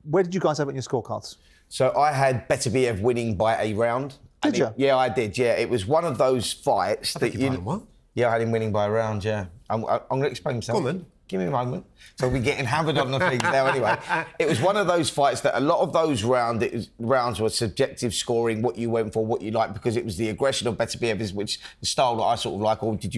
Where did you guys have it in your scorecards? So I had Beterbiev winning by a round. Did you? Yeah, I did, yeah. It was one of those fights I think that you won what? Yeah, I had him winning by a round, yeah. I'm going to explain myself. Go on then. Give me a moment. So we're getting hammered on the things now anyway. It was one of those fights that a lot of those rounds were subjective scoring, what you went for, what you liked, because it was the aggression of Beterbiev, which the style that I sort of like. Or did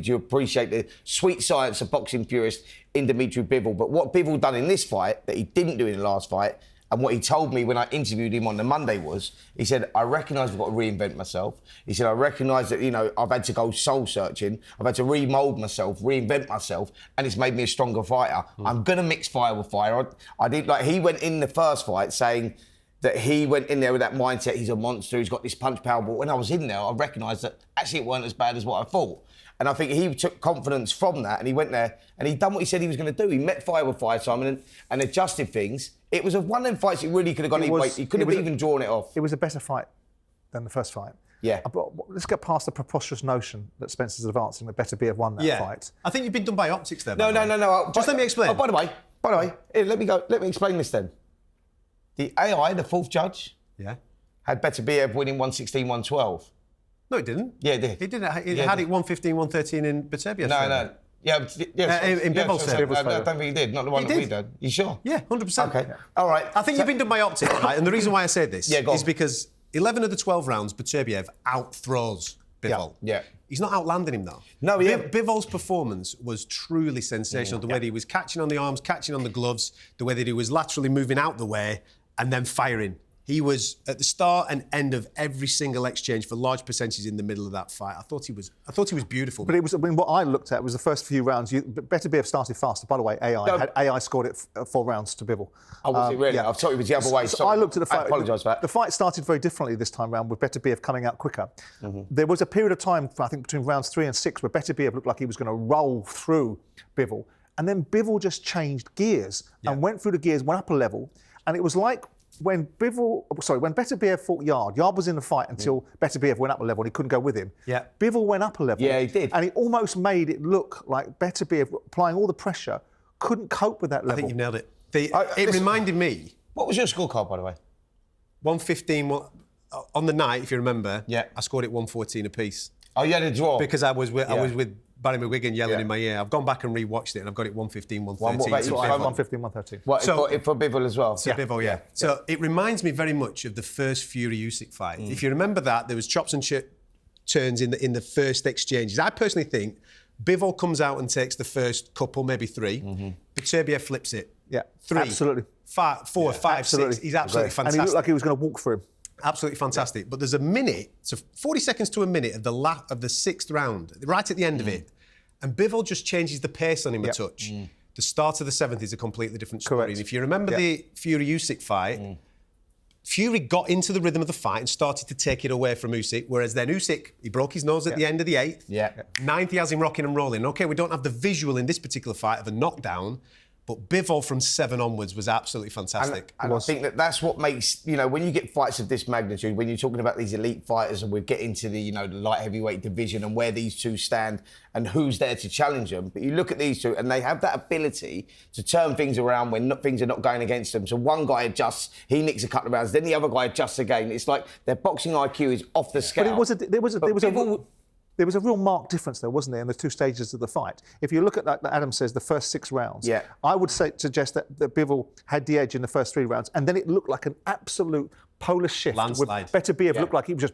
you appreciate the sweet science of boxing purist in Dmitry Bivol? But what Bivol done in this fight that he didn't do in the last fight, and what he told me when I interviewed him on the Monday was, he said, I recognise I've got to reinvent myself. He said, I recognise that, I've had to go soul searching. I've had to remould myself, reinvent myself, and it's made me a stronger fighter. I'm going to mix fire with fire. I did, he went in the first fight saying that he went in there with that mindset, he's a monster, he's got this punch power. But when I was in there, I recognised that actually it weren't as bad as what I thought. And I think he took confidence from that, and he went there and he done what he said he was going to do. He met fire with fire, Simon, and adjusted things. It was one of them fights he really could have gone either way. He could have even drawn it off. It was a better fight than the first fight. Yeah. But let's get past the preposterous notion that Spencer's advancing that Beterbiev won that fight. I think you've been done by optics there. No. Just let me explain. Oh, by the way, here, let me explain this then. The AI, the fourth judge, had Beterbiev winning 116-112. No, it didn't. Yeah, it did. It didn't. It had it 115-113 in Beterbiev. No. Yeah, in Bivol's favour. I don't think he did. Not the one that we did. You sure? Yeah, 100%. Okay. Yeah. All right. I think you've been done by optics, right? And the reason why I say this is because 11 of the 12 rounds, Beterbiev outthrows Bivol. Yeah. He's not outlanding him, though. No, yeah. Bivol's performance was truly sensational. The way that he was catching on the arms, catching on the gloves, the way that he was laterally moving out the way and then firing. He was at the start and end of every single exchange for large percentages in the middle of that fight. I thought he was beautiful. But it was, what I looked at was the first few rounds. Beterbiev started faster. By the way, AI scored it 4 rounds to Bivol. Oh, was it really? I thought it was the other way. So I looked at the fight. I apologise for that. The fight started very differently this time round, with Beterbiev coming out quicker. There was a period of time, I think, between rounds 3 and 6, where Beterbiev looked like he was going to roll through Bivol, and then Bivol just changed gears and went through the gears, went up a level, and it was like when Beterbiev fought Yard was in the fight until Beterbiev went up a level and he couldn't go with him. Yeah. Bivol went up a level. Yeah, he did. And he almost made it look like Beterbiev, applying all the pressure, couldn't cope with that level. I think you've nailed it. It reminded me... What was your scorecard, by the way? 115... on the night, if you remember, I scored it 114 apiece. Oh, you had a draw? Because I was with Barry McGuigan yelling in my ear. I've gone back and rewatched it and I've got it 115, 113. What about you? 115, 113. What, for Bivol as well? Bivol, yeah. So it reminds me very much of the first Fury-Usyk fight. If you remember that, there was chops and turns in the first exchanges. I personally think Bivol comes out and takes the first couple, maybe 3. Beterbiev flips it. Yeah, 3. Absolutely. 4, 5, 6. He's absolutely fantastic. And he looked like he was going to walk for him. Absolutely fantastic. But there's a minute, so 40 seconds to a minute of the 6th round, right at the end of it, and Bivol just changes the pace on him a touch. The start of the 7th is a completely different story. Correct. And if you remember the Fury-Usyk fight, Fury got into the rhythm of the fight and started to take it away from Usyk, whereas then Usyk, he broke his nose at the end of the 8th. 9th, he has him rocking and rolling. OK, we don't have the visual in this particular fight of a knockdown, but Bivol from 7 onwards was absolutely fantastic. And I think that's what makes, when you get fights of this magnitude, when you're talking about these elite fighters and we're getting to the, the light heavyweight division and where these two stand and who's there to challenge them. But you look at these two and they have that ability to turn things around when things are not going against them. So one guy adjusts, he nicks a couple of rounds, then the other guy adjusts again. It's like their boxing IQ is off the scale. But there was a real marked difference there, wasn't there, in the 2 stages of the fight? If you look at that, Adam says, the first 6 rounds, I would suggest that Bivol had the edge in the first 3 rounds, and then it looked like an absolute polar shift. Landslide. Beterbiev looked like he was just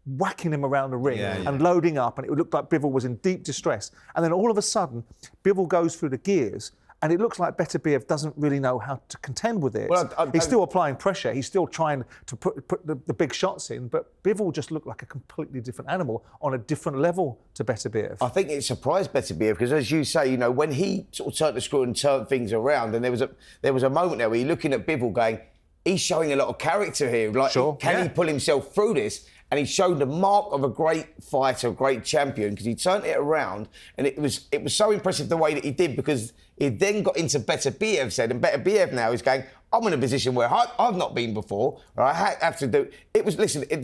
whacking him around the ring and loading up, and it looked like Bivol was in deep distress. And then all of a sudden, Bivol goes through the gears, and it looks like Beterbiev doesn't really know how to contend with it. He's still applying pressure. He's still trying to put the big shots in. But Bivol just looked like a completely different animal on a different level to Beterbiev. I think it surprised Beterbiev because, as you say, when he sort of turned the screw and turned things around, and there was a moment there where you're looking at Bivol going, he's showing a lot of character here. Like, can he pull himself through this? And he showed the mark of a great fighter, a great champion, because he turned it around, and it was so impressive the way that he did, because he then got into Beterbiev's head, and Beterbiev now is going, I'm in a position where I've not been before. I have to do. There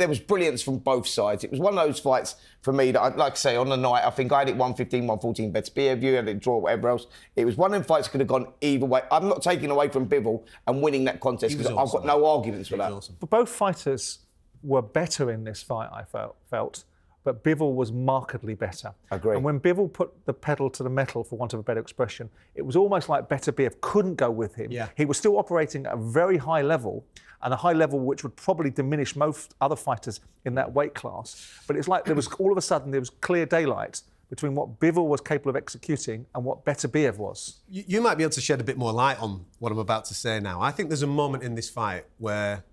was brilliance from both sides. It was one of those fights for me that, like I say, on the night, I think I had it 115, 114 Beterbiev. You had it draw, whatever else. It was one of them fights that could have gone either way. I'm not taking away from Bivol and winning that contest because I've got no arguments for that. Awesome. But both fighters were better in this fight, I felt. But Bivol was markedly better. Agree. And when Bivol put the pedal to the metal, for want of a better expression, it was almost like Beterbiev couldn't go with him. Yeah. He was still operating at a very high level, and a high level which would probably diminish most other fighters in that weight class. But it's like there was all of a sudden there was clear daylight between what Bivol was capable of executing and what Beterbiev was. You might be able to shed a bit more light on what I'm about to say now. I think there's a moment in this fight where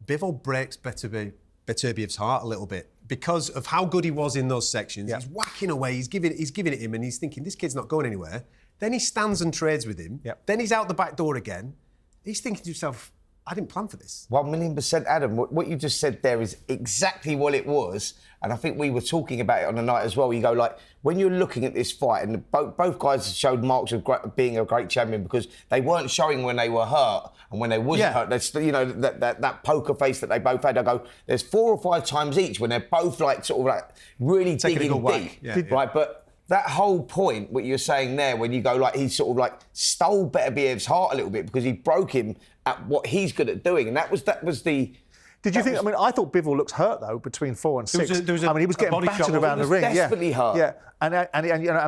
Bivol breaks Beterbiev's heart a little bit because of how good he was in those sections. Yeah. He's whacking away, he's giving it him, and he's thinking, this kid's not going anywhere. Then he stands and trades with him. Yeah. Then he's out the back door again. He's thinking to himself, I didn't plan for this. 1,000,000%, Adam. What you just said there is exactly what it was. And I think we were talking about it on the night as well. You go, like, when you're looking at this fight, and both guys showed marks of being a great champion because they weren't showing when they were hurt. And when they wasn't hurt, that's, you know, that poker face that they both had. I go, there's 4 or 5 times each when they're both, like, sort of, like, really digging deep. Right, but that whole point, what you're saying there, when you go, like, he sort of, like, stole Beterbiev's heart a little bit because he broke him at what he's good at doing. And that was the... Did you think? I mean, I thought Bivol looked hurt though between 4 and 6. There was he was getting battered around the ring. Desperately hurt. Yeah, and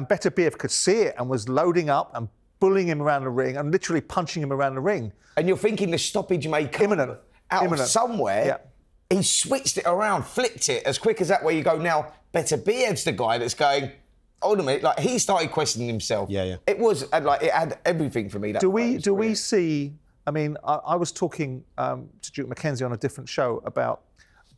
Beterbiev could see it and was loading up and bullying him around the ring and literally punching him around the ring. And you're thinking the stoppage may come Imminent. of somewhere. Yeah. He switched it around, flipped it as quick as that. Where you go now, Beterbiev's the guy that's going. Hold a minute, like he started questioning himself. Yeah. It was like it had everything for me. That do we see? I mean, I was talking to Duke McKenzie on a different show about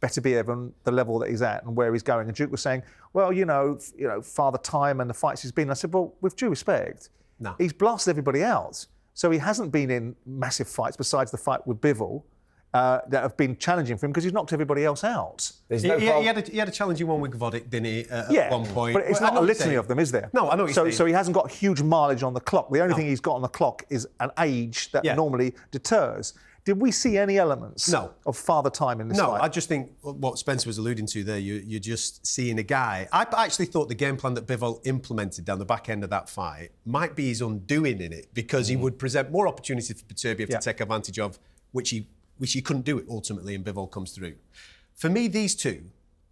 Beterbiev and the level that he's at and where he's going. And Duke was saying, well, you know, Father Time and the fights he's been in. I said, well, with due respect, he's blasted everybody out. So he hasn't been in massive fights besides the fight with Bivol that have been challenging for him because he's knocked everybody else out. He had a challenging one with Gvodik, didn't he, at one point? But it's not a litany of them, is there? No, I know what you're saying. So he hasn't got huge mileage on the clock. The only thing he's got on the clock is an age that normally deters. Did we see any elements of Father Time in this fight? No, I just think what Spencer was alluding to there, you're just seeing a guy. I actually thought the game plan that Bivol implemented down the back end of that fight might be his undoing in it because he would present more opportunities for Beterbiev to take advantage of, which he couldn't do it ultimately, and Bivol comes through. For me, these two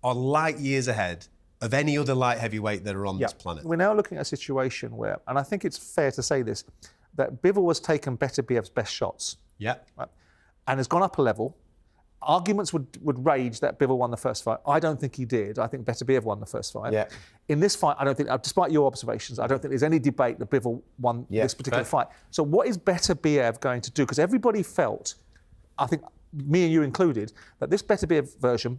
are light years ahead of any other light heavyweight that are on this planet. We're now looking at a situation where, and I think it's fair to say this, that Bivol has taken Beterbiev's best shots. Yeah. Right, and has gone up a level. Arguments would rage that Bivol won the first fight. I don't think he did. I think Beterbiev won the first fight. Yeah. In this fight, I don't think, despite your observations, I don't think there's any debate that Bivol won this particular fight. So what is Beterbiev going to do? Because everybody felt, I think me and you included, that this Beterbiev version,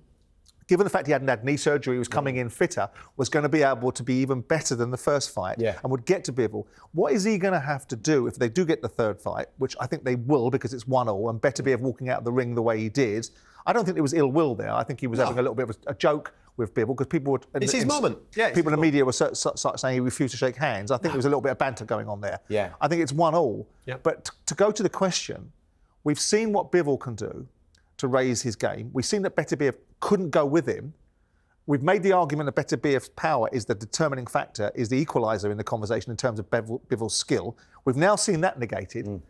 given the fact he hadn't had knee surgery, he was coming in fitter, was going to be able to be even better than the first fight and would get to Bivol. What is he going to have to do if they do get the third fight, which I think they will because it's 1-1, and Beterbiev walking out of the ring the way he did? I don't think there was ill will there. I think he was having a little bit of a joke with Bivol because people would... It's his moment. Yeah, people in the media were saying he refused to shake hands. I think there was a little bit of banter going on there. Yeah. I think it's 1-1. Yeah. But to go to the question, we've seen what Bivol can do to raise his game. We've seen that Beterbiev couldn't go with him. We've made the argument that Beterbiev's power is the determining factor, is the equaliser in the conversation in terms of Bivol's skill. We've now seen that negated.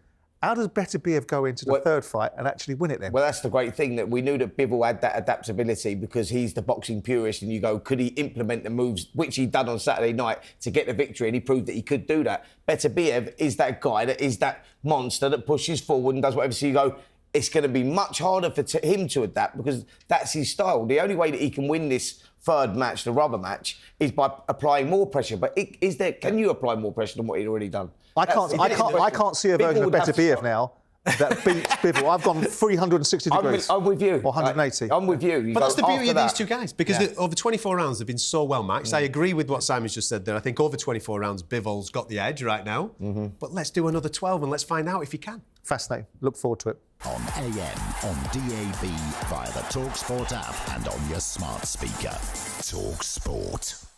How does Beterbiev go into the third fight and actually win it then? Well, that's the great thing, that we knew that Bivol had that adaptability because he's the boxing purist, and you go, could he implement the moves, which he'd done on Saturday night, to get the victory, and he proved that he could do that. Beterbiev is that guy that is that monster that pushes forward and does whatever, so you go, it's going to be much harder for him to adapt because that's his style. The only way that he can win this third match, the rubber match, is by applying more pressure. But can you apply more pressure than what he'd already done? I can't see a version of Beterbiev now that beats Bivol. I've gone 360 degrees. I'm with you. Or 180. I'm with you. But that's the beauty of these two guys, because over 24 rounds, they've been so well matched. I agree with what Simon's just said there. I think over 24 rounds, Bivol's got the edge right now. But let's do another 12 and let's find out if he can. Fascinating. Look forward to it. On AM, on DAB, via the talkSPORT app and on your smart speaker. talkSPORT.